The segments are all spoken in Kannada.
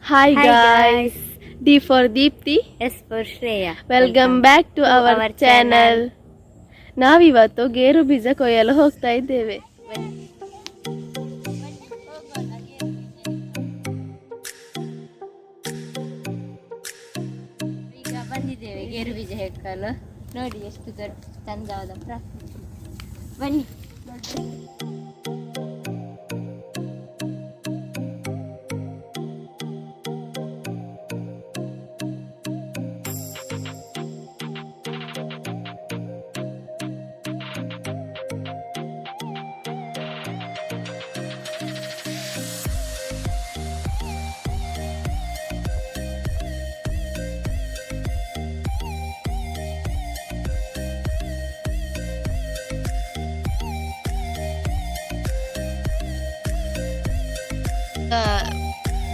Hi Hi guys, guys, D for Deepthi. S4 Shreya. Welcome back to our channel. Channel. ನಾವಿವತ್ತು ಗೇರು ಬೀಜ ಕೊಯ್ಯಲು ಹೋಗ್ತಾ ಇದ್ದೇವೆ. ಈಗ ಬಂದಿದ್ದೇವೆ ಗೇರು ಬೀಜ ಹೆಕ್ಕಲು. ನೋಡಿ ಎಷ್ಟು ದೊಡ್ಡ ಚಂದವಾದ ಪ್ರಕೃತಿ. ಬನ್ನಿ.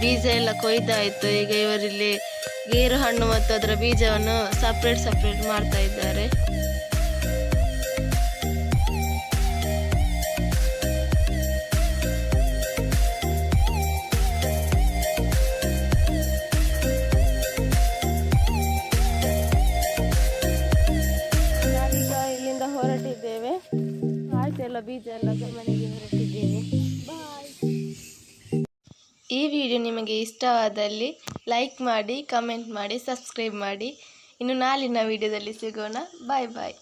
ಬೀಜ ಎಲ್ಲ ಕೊಯ್ದಾಯ್ತು. ಈಗ ಇವರಿಲ್ಲಿ ಗೇರು ಹಣ್ಣು ಮತ್ತು ಅದರ ಬೀಜವನ್ನು ಸಪ್ರೇಟ್ ಮಾಡ್ತಾ ಇದ್ದಾರೆ. ನಾವೀಗ ಇಲ್ಲಿಂದ ಹೊರಟಿದ್ದೇವೆ. ಆಯ್ತೆಲ್ಲ ಬೀಜ ಎಲ್ಲ ಮನೆಗೆ ಹೊರಟಿದ್ದೇವೆ. ಈ ವಿಡಿಯೋ ನಿಮಗೆ ಇಷ್ಟವಾದಲ್ಲಿ ಲೈಕ್ ಮಾಡಿ, ಕಮೆಂಟ್ ಮಾಡಿ, ಸಬ್ಸ್ಕ್ರೈಬ್ ಮಾಡಿ. ಇನ್ನು ನಾಳಿನ ವಿಡಿಯೋದಲ್ಲಿ ಸಿಗೋಣ. ಬಾಯ್ ಬಾಯ್.